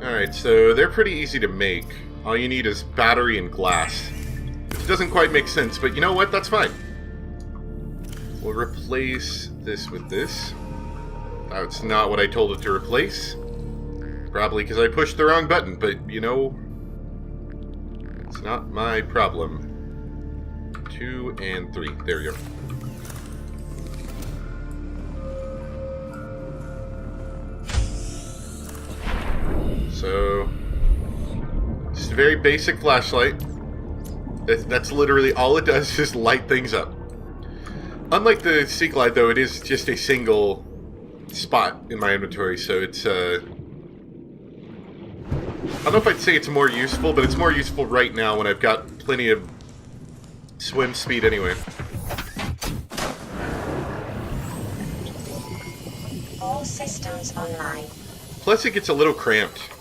Alright, so they're pretty easy to make. All you need is battery and glass. Which doesn't quite make sense, but you know what? That's fine. We'll replace this with this. That's not what I told it to replace. Probably because I pushed the wrong button, but, you know, it's not my problem. 2 and 3. There you go. So, just a very basic flashlight. That's literally all it does, is light things up. Unlike the Sea Glide, though, it is just a single spot in my inventory, so it's, I don't know if I'd say it's more useful, but it's more useful right now when I've got plenty of swim speed anyway. All systems online. Plus, it gets a little cramped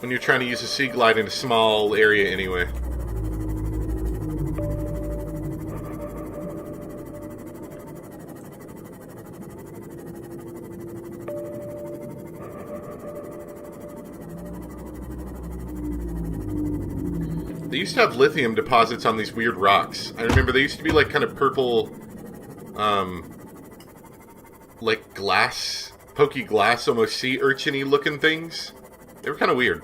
when you're trying to use a Sea Glide in a small area anyway. They used to have lithium deposits on these weird rocks. I remember they used to be like kind of purple, like glass, pokey glass, almost sea urchin-y looking things. They were kind of weird.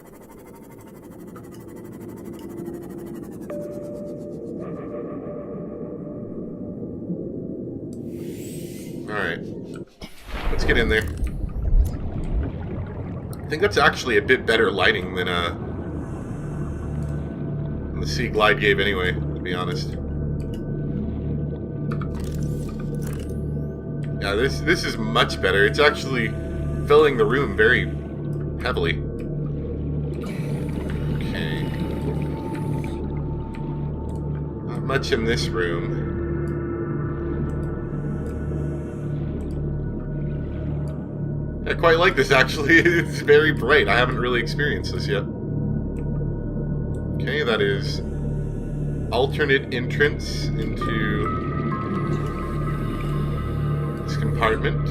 Alright. Let's get in there. I think that's actually a bit better lighting than the Sea Glide gave anyway, to be honest. Yeah, this is much better. It's actually filling the room very heavily. Okay. Not much in this room. I quite like this, actually. It's very bright. I haven't really experienced this yet. Okay, that is alternate entrance into this compartment.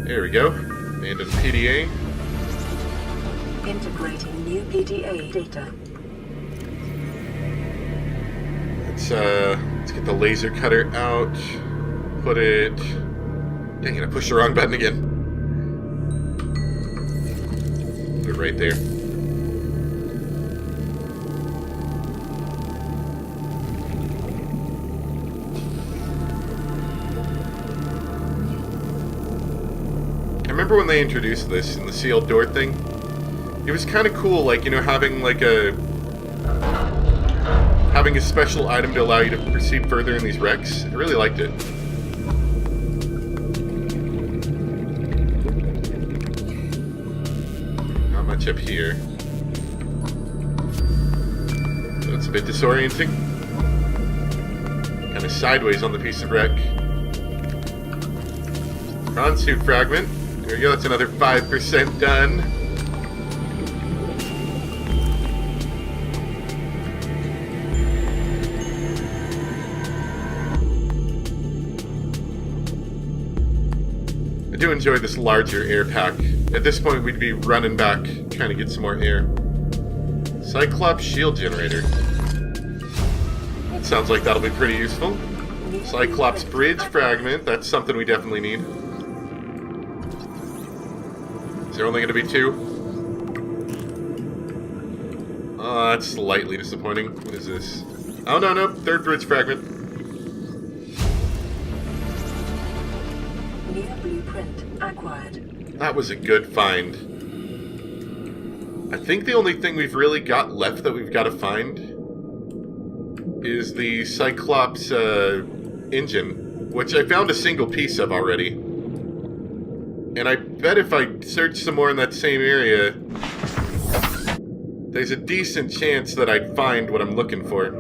There we go. Abandoned PDA. Integrating new PDA data. Let's get the laser cutter out. Put it... Dang it, I pushed the wrong button again. Put it right there. I remember when they introduced this in the sealed door thing. It was kind of cool, like, you know, having like a special item to allow you to proceed further in these wrecks. I really liked it. Not much up here. So it's a bit disorienting. Kind of sideways on the piece of wreck. Prawn suit fragment. There we go, that's another 5% done. I do enjoy this larger air pack. At this point, we'd be running back, trying to get some more air. Cyclops shield generator. That sounds like that'll be pretty useful. Cyclops bridge fragment. That's something we definitely need. Is there only going to be 2? Oh, that's slightly disappointing. What is this? Oh, no. Third bridge fragment. That was a good find. I think the only thing we've really got left that we've got to find is the Cyclops engine, which I found a single piece of already. And I bet if I search some more in that same area, there's a decent chance that I'd find what I'm looking for.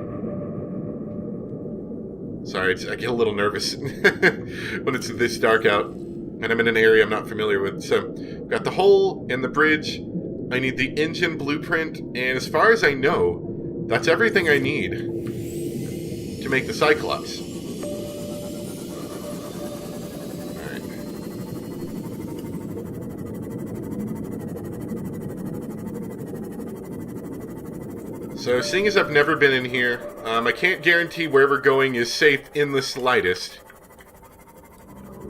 Sorry, I get a little nervous when it's this dark out. And I'm in an area I'm not familiar with. So, got the hull and the bridge. I need the engine blueprint. And as far as I know, That's everything I need to make the Cyclops. Alright. So, seeing as I've never been in here, I can't guarantee where we're going is safe in the slightest.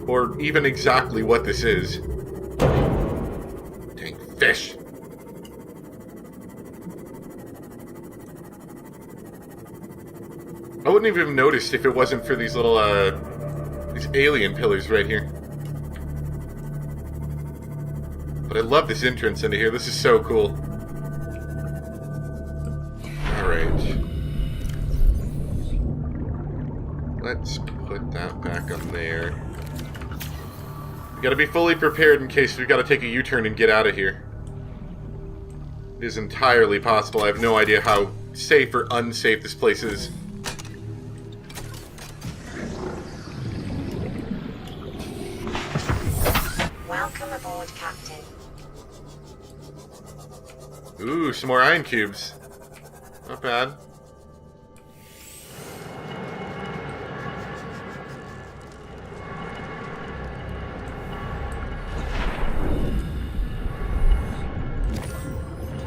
Or even exactly what this is. Dang fish. I wouldn't even have noticed if it wasn't for these little, these alien pillars right here. But I love this entrance into here. This is so cool. Alright. Let's put that back on there. We gotta be fully prepared in case we've gotta take a U-turn and get out of here. It is entirely possible. I have no idea how safe or unsafe this place is. Welcome aboard, Captain. Ooh, some more ion cubes. Not bad.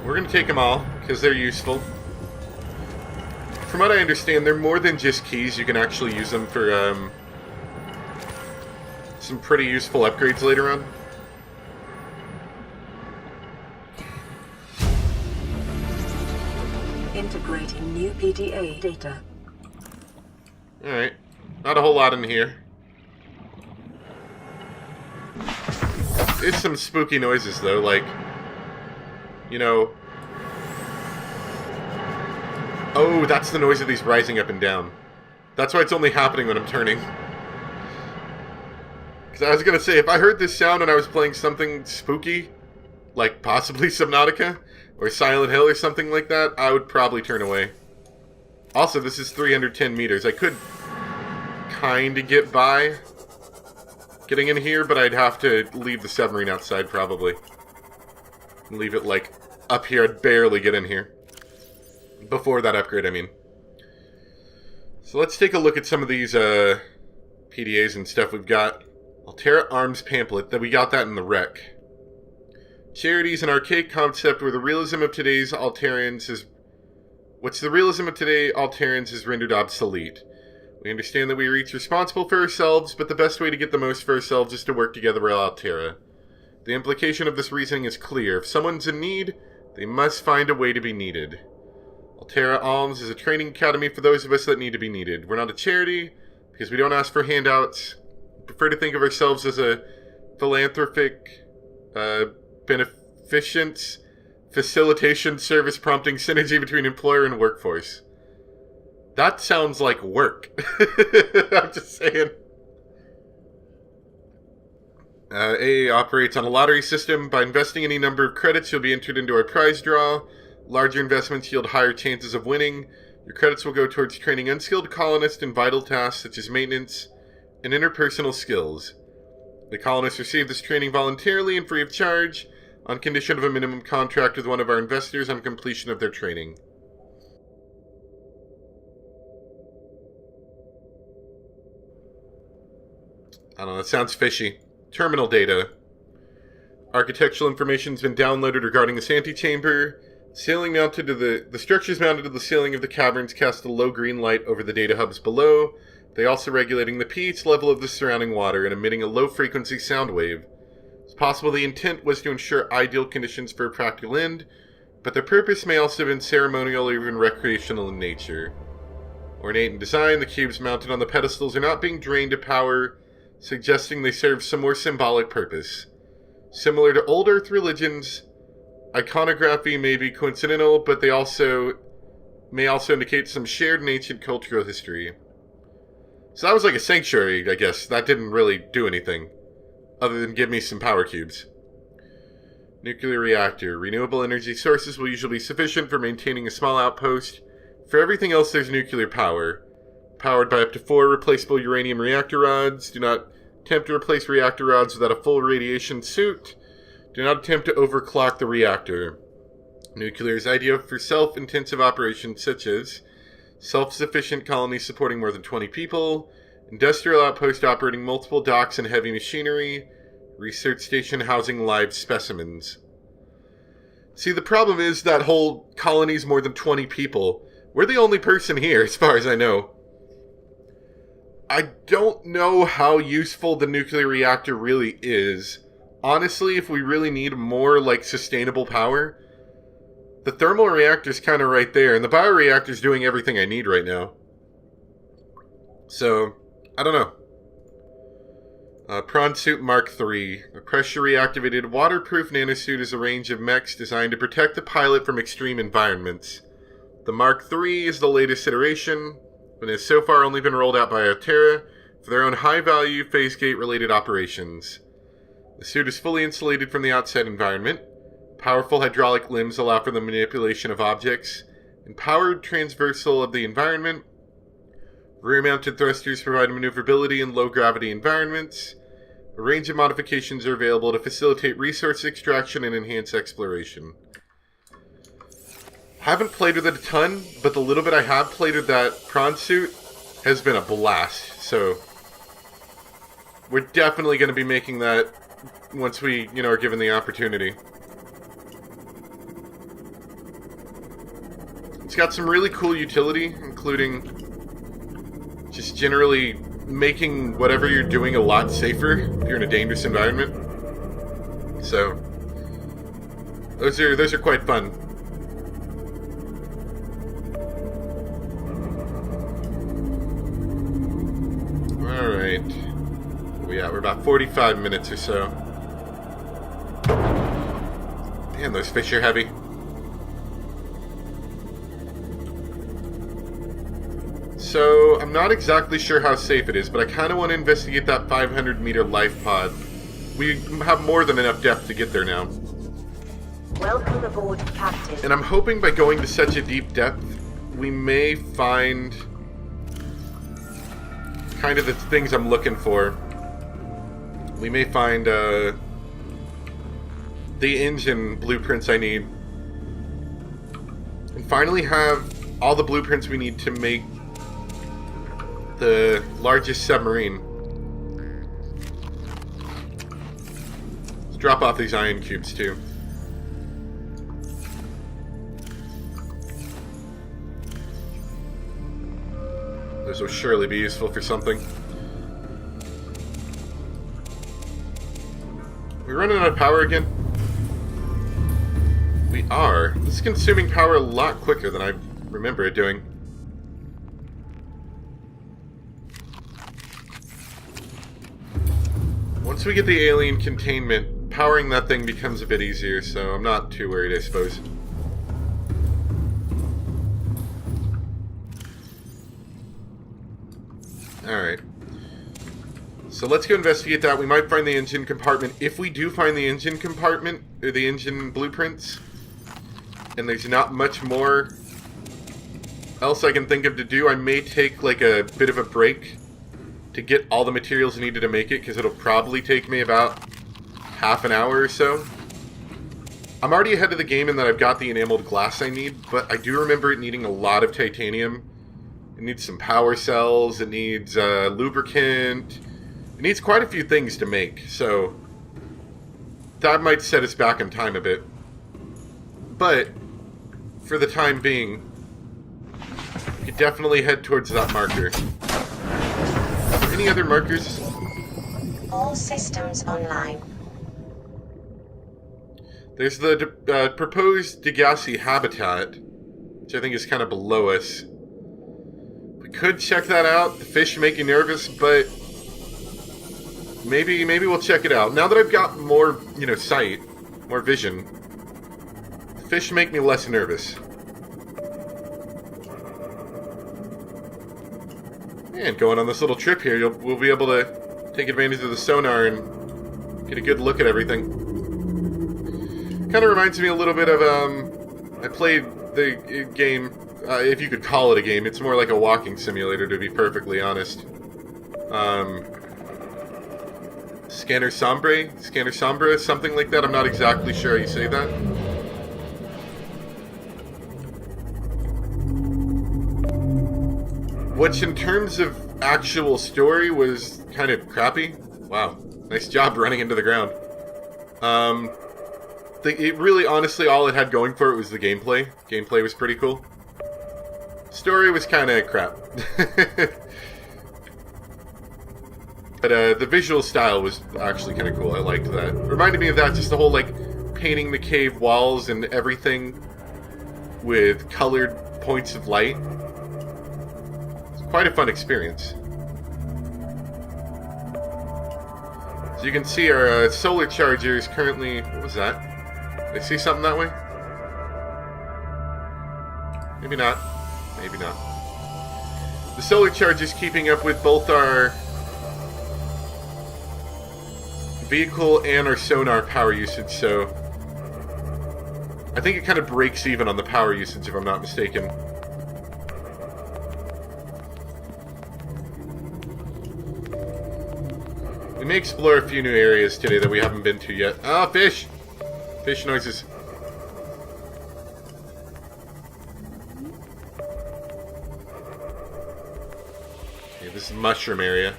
We're going to take them all, because they're useful. From what I understand, they're more than just keys. You can actually use them for some pretty useful upgrades later on. Integrating new PDA data. Alright. Not a whole lot in here. There's some spooky noises, though, like... You know... Oh, that's the noise of these rising up and down. That's why it's only happening when I'm turning. Because I was going to say, if I heard this sound and I was playing something spooky, like possibly Subnautica, or Silent Hill or something like that, I would probably turn away. Also, this is 310 meters. I could kind of get by getting in here, but I'd have to leave the submarine outside, probably. Leave it, like, up here. I'd barely get in here. Before that upgrade, I mean. So let's take a look at some of these PDAs and stuff we've got. Altera Arms pamphlet. That we got that in the wreck. Charity is an archaic concept where the realism of today's Alterans is... the realism of today Alterans is rendered obsolete. We understand that we are each responsible for ourselves, but the best way to get the most for ourselves is to work together with Altera. The implication of this reasoning is clear. If someone's in need, they must find a way to be needed. Altera Alms is a training academy for those of us that need to be needed. We're not a charity, because we don't ask for handouts. We prefer to think of ourselves as a philanthropic, beneficence, facilitation, service prompting synergy between employer and workforce. That sounds like work. I'm just saying. AA operates on a lottery system. By investing any number of credits, you'll be entered into our prize draw. Larger investments yield higher chances of winning. Your credits will go towards training unskilled colonists in vital tasks such as maintenance and interpersonal skills. The colonists receive this training voluntarily and free of charge, on condition of a minimum contract with one of our investors on completion of their training. I don't know, that sounds fishy. Terminal data. Architectural information has been downloaded regarding this antechamber. Ceiling mounted to the structures mounted to the ceiling of the caverns cast a low green light over the data hubs below. They also regulating the pH level of the surrounding water and emitting a low frequency sound wave. It's possible the intent was to ensure ideal conditions for a practical end, but their purpose may also have been ceremonial or even recreational in nature. Ornate in design, the cubes mounted on the pedestals are not being drained of power, suggesting they serve some more symbolic purpose. Similar to old Earth religions, iconography may be coincidental, but they may also indicate some shared and ancient cultural history. So that was like a sanctuary, I guess. That didn't really do anything, other than give me some power cubes. Nuclear reactor. Renewable energy sources will usually be sufficient for maintaining a small outpost. For everything else, there's nuclear power. Powered by up to 4 replaceable uranium reactor rods. Do not attempt to replace reactor rods without a full radiation suit. Do not attempt to overclock the reactor. Nuclear is ideal for self-intensive operations such as self-sufficient colonies supporting more than 20 people, industrial outpost operating multiple docks and heavy machinery, research station housing live specimens. See, the problem is that whole colony's more than 20 people. We're the only person here, as far as I know. I don't know how useful the nuclear reactor really is. Honestly, if we really need more, sustainable power, the thermal reactor's kind of right there, and the bioreactor's doing everything I need right now. So, I don't know. Prawn Suit Mark III. A pressure-reactivated waterproof nanosuit is a range of mechs designed to protect the pilot from extreme environments. The Mark III is the latest iteration, and has so far only been rolled out by Altera for their own high-value phase gate-related operations. The suit is fully insulated from the outside environment. Powerful hydraulic limbs allow for the manipulation of objects, and powered transversal of the environment. Rear-mounted thrusters provide maneuverability in low-gravity environments. A range of modifications are available to facilitate resource extraction and enhance exploration. Haven't played with it a ton, but the little bit I have played with that prawn suit has been a blast. So we're definitely going to be making that once we, are given the opportunity. It's got some really cool utility, including just generally making whatever you're doing a lot safer if you're in a dangerous environment. So those are quite fun. Alright. We're about 45 minutes or so. Damn, those fish are heavy. So, I'm not exactly sure how safe it is, but I kind of want to investigate that 500-meter life pod. We have more than enough depth to get there now. Welcome aboard, Captain. And I'm hoping by going to such a deep depth, we may find kind of the things I'm looking for. We may find the engine blueprints I need. And finally have all the blueprints we need to make the largest submarine. Let's drop off these ion cubes too. Those will surely be useful for something. We're running out of power again? We are. This is consuming power a lot quicker than I remember it doing. Once we get the alien containment, powering that thing becomes a bit easier, so I'm not too worried, I suppose. Alright. So let's go investigate that. We might find the engine compartment. If we do find the engine compartment, or the engine blueprints, and there's not much more else I can think of to do, I may take a bit of a break to get all the materials needed to make it, because it'll probably take me about half an hour or so. I'm already ahead of the game in that I've got the enameled glass I need, but I do remember it needing a lot of titanium. It needs some power cells, it needs lubricant, it needs quite a few things to make, so that might set us back in time a bit. But, for the time being, we could definitely head towards that marker. Any other markers? All systems online. There's the proposed Degassi habitat, which I think is kind of below us. We could check that out. The fish make you nervous, but maybe we'll check it out. Now that I've got more, sight, more vision, the fish make me less nervous. And going on this little trip here, we'll be able to take advantage of the sonar and get a good look at everything. Kind of reminds me a little bit of, I played the game, if you could call it a game. It's more like a walking simulator, to be perfectly honest. Scanner Sombra, something like that. I'm not exactly sure how you say that. which in terms of actual story was kind of crappy. Wow, nice job running into the ground. It really, honestly, all it had going for it was the gameplay. Gameplay was pretty cool. Story was kind of crap. But the visual style was actually kind of cool. I liked that. Reminded me of that, just the whole, like, painting the cave walls and everything with colored points of light. It's quite a fun experience. So you can see our solar charger is currently... What was that? Did I see something that way? Maybe not. Maybe not. The solar charger is keeping up with both our vehicle and our sonar power usage, so I think it kind of breaks even on the power usage, if I'm not mistaken. We may explore a few new areas today that we haven't been to yet. Ah, fish! Fish noises. Okay, this is mushroom area.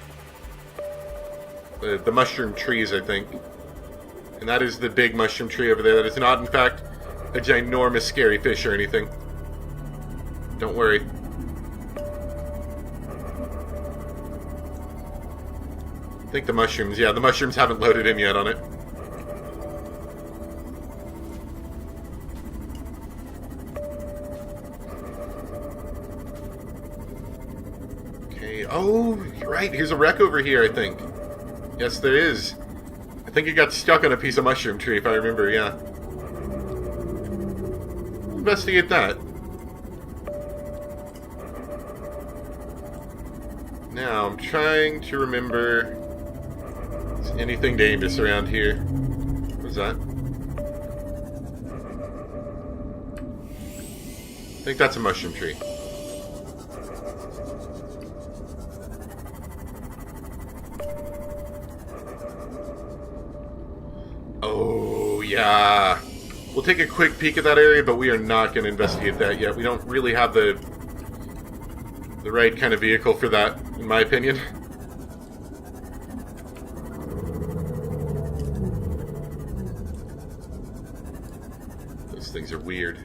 The mushroom trees, I think. And that is the big mushroom tree over there. That is not, in fact, a ginormous scary fish or anything. Don't worry. I think the mushrooms, yeah, the mushrooms haven't loaded in yet on it. Okay, oh, right, here's a wreck over here, I think. Yes, there is. I think it got stuck on a piece of mushroom tree, if I remember, yeah. Investigate that. Now, I'm trying to remember... Is anything dangerous around here? What was that? I think that's a mushroom tree. Oh, yeah. We'll take a quick peek at that area, but we are not going to investigate that yet. We don't really have the right kind of vehicle for that, in my opinion. Those things are weird.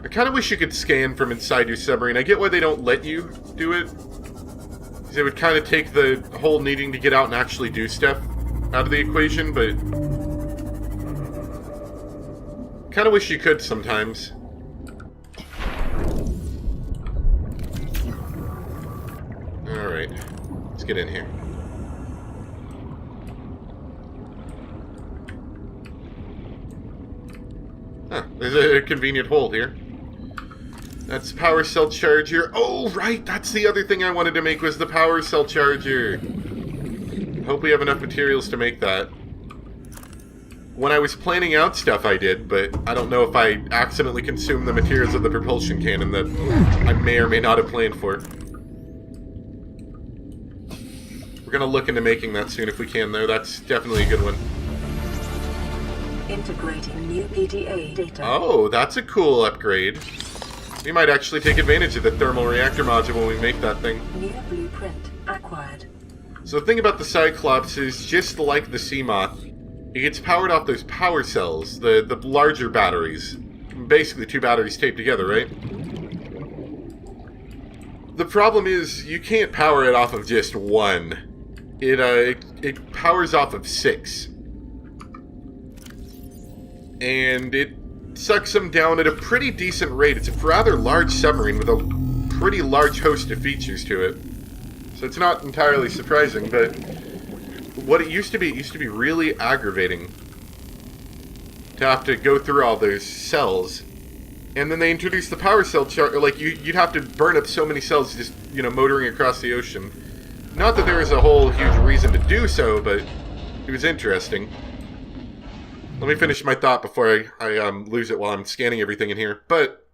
I kind of wish you could scan from inside your submarine. I get why they don't let you do it. Because it would kind of take the whole needing to get out and actually do stuff out of the equation, but kind of wish you could sometimes. Alright, let's get in here. Huh, there's a convenient hole here. That's power cell charger. Oh, right, that's the other thing I wanted to make was the power cell charger. Hope we have enough materials to make that. When I was planning out stuff I did, but I don't know if I accidentally consumed the materials of the propulsion cannon that I may or may not have planned for. We're gonna look into making that soon if we can, though. That's definitely a good one. Integrating new PDA data. Oh, that's a cool upgrade. We might actually take advantage of the thermal reactor module when we make that thing. New blueprint acquired. So the thing about the Cyclops is, just like the Seamoth, it gets powered off those power cells, the larger batteries. Basically 2 batteries taped together, right? The problem is, you can't power it off of just one. It powers off of 6. And it sucks them down at a pretty decent rate. It's a rather large submarine with a pretty large host of features to it. So it's not entirely surprising, but what it used to be really aggravating to have to go through all those cells. And then they introduced the power cell chart, like you'd have to burn up so many cells just, you know, motoring across the ocean. Not that there was a whole huge reason to do so, but it was interesting. Let me finish my thought before I lose it while I'm scanning everything in here. But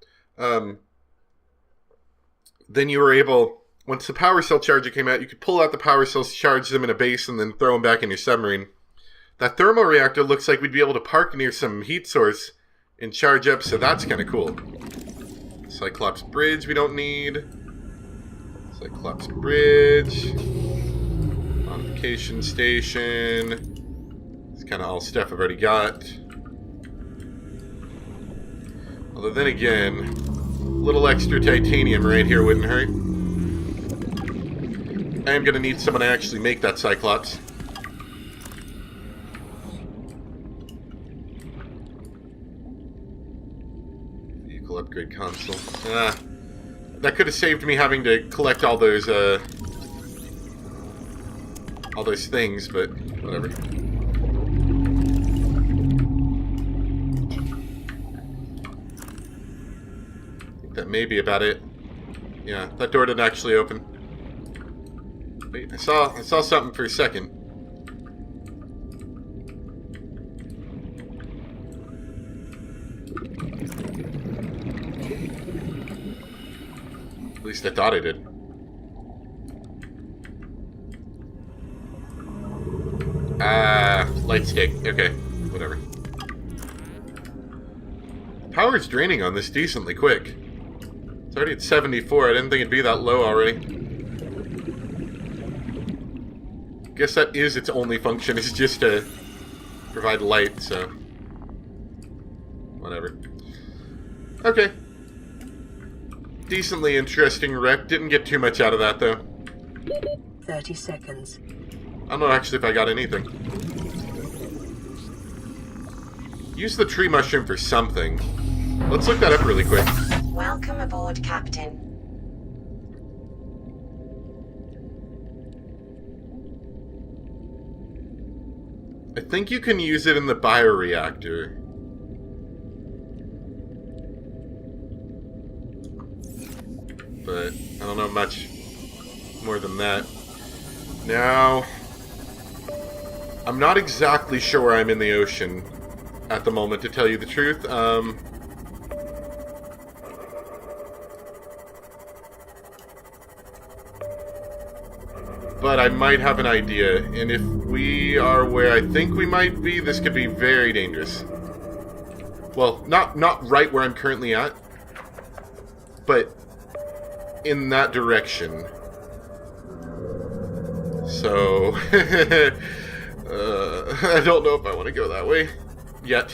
then you were able... Once the power cell charger came out, you could pull out the power cells, charge them in a base, and then throw them back in your submarine. That thermal reactor looks like we'd be able to park near some heat source and charge up, so that's kind of cool. Cyclops bridge we don't need. Cyclops Bridge. Modification Station. It's kind of all stuff I've already got. Although then again, a little extra titanium right here wouldn't hurt. I am going to need someone to actually make that Cyclops. Vehicle upgrade console. That could have saved me having to collect all those things, but whatever. I think that may be about it. Yeah, that door didn't actually open. Wait, I saw something for a second. At least I thought I did. Light stick. Okay, whatever. Power's draining on this decently quick. It's already at 74. I didn't think it'd be that low already. Guess that is its only function, is just to provide light, so... whatever. Okay. Decently interesting wreck. Didn't get too much out of that, though. 30 seconds. I don't know actually if I got anything. Use the tree mushroom for something. Let's look that up really quick. Welcome aboard, Captain. I think you can use it in the bioreactor. But I don't know much more than that. Now, I'm not exactly sure where I'm in the ocean at the moment, to tell you the truth. But I might have an idea, and if we are where I think we might be, this could be very dangerous. Well, not right where I'm currently at, but in that direction. So, I don't know if I want to go that way yet.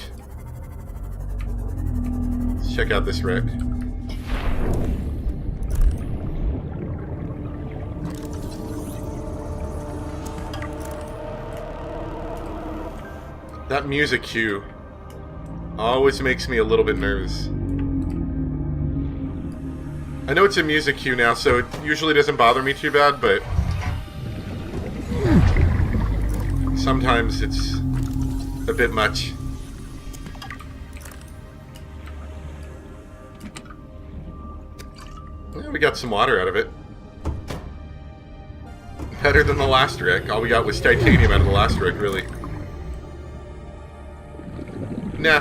Let's check out this wreck. That music cue always makes me a little bit nervous. I know it's a music cue now, so it usually doesn't bother me too bad, but sometimes it's a bit much. Yeah, we got some water out of it. Better than the last wreck. All we got was titanium out of the last wreck, really. Nah.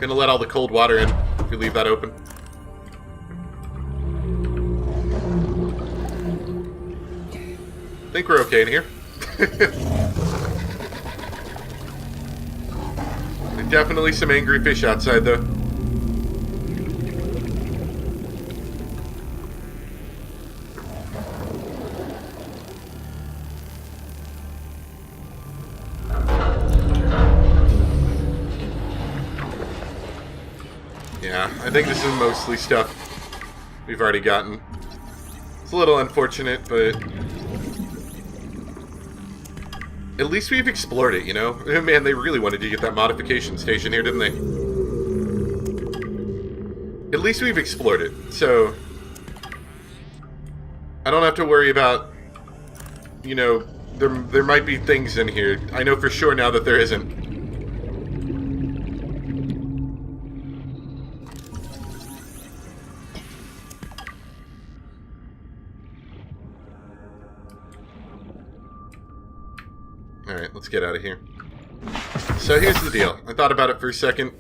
Gonna let all the cold water in if we leave that open. I think we're okay in here. There's definitely some angry fish outside, though. Yeah, I think this is mostly stuff we've already gotten. It's a little unfortunate, but at least we've explored it, you know? Man, they really wanted to get that modification station here, didn't they? At least we've explored it, so I don't have to worry about, you know, there might be things in here. I know for sure now that there isn't. Alright, let's get out of here. So here's the deal. I thought about it for a second.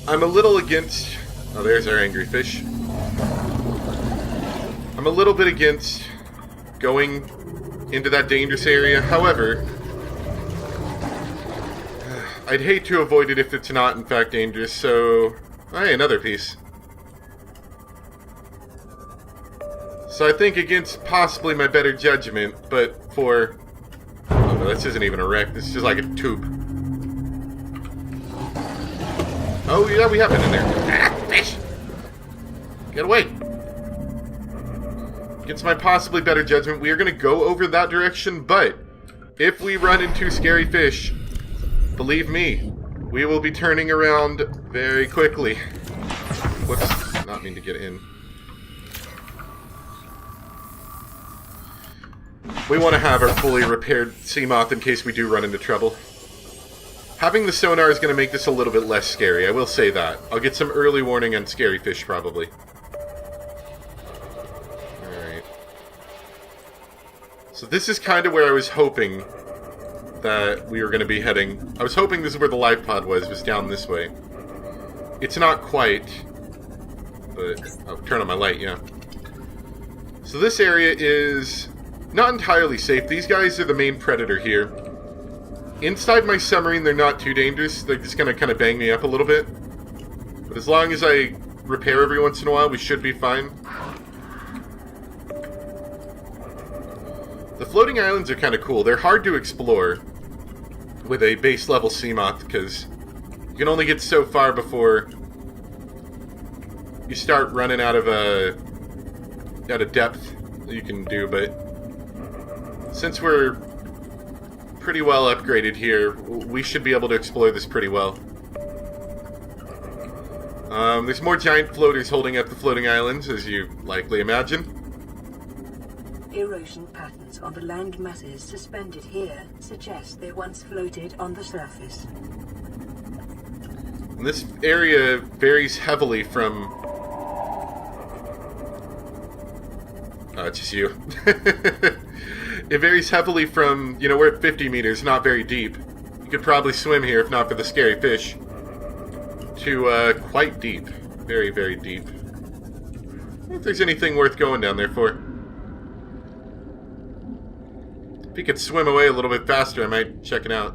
I'm a little against... Oh, there's our angry fish. I'm a little bit against going into that dangerous area. However, I'd hate to avoid it if it's not, in fact, dangerous. So, hey, another piece. So I think against possibly my better judgment, but for... Oh no, this isn't even a wreck. This is just like a tube. Oh yeah, we have it in there. Ah, fish! Get away! Against my possibly better judgment, we are going to go over that direction, but if we run into scary fish, believe me, we will be turning around very quickly. Whoops, not mean to get in. We want to have our fully repaired Seamoth in case we do run into trouble. Having the sonar is going to make this a little bit less scary, I will say that. I'll get some early warning on scary fish, probably. Alright. So this is kind of where I was hoping that we were going to be heading. I was hoping this is where the life pod was down this way. It's not quite, but... Oh, turn on my light, yeah. So this area is not entirely safe. These guys are the main predator here. Inside my submarine, they're not too dangerous. They're just going to kind of bang me up a little bit. But as long as I repair every once in a while, we should be fine. The floating islands are kind of cool. They're hard to explore with a base level Seamoth because you can only get so far before you start running out of depth that you can do. But since we're pretty well upgraded here, we should be able to explore this pretty well. There's more giant floaters holding up the floating islands, as you likely imagine. Erosion patterns on the land masses suspended here suggest they once floated on the surface. And this area varies heavily from... it's just you. It varies heavily from, you know, we're at 50 meters, not very deep. You could probably swim here if not for the scary fish. To, quite deep. Very, very deep. I don't know if there's anything worth going down there for. If he could swim away a little bit faster, I might check it out.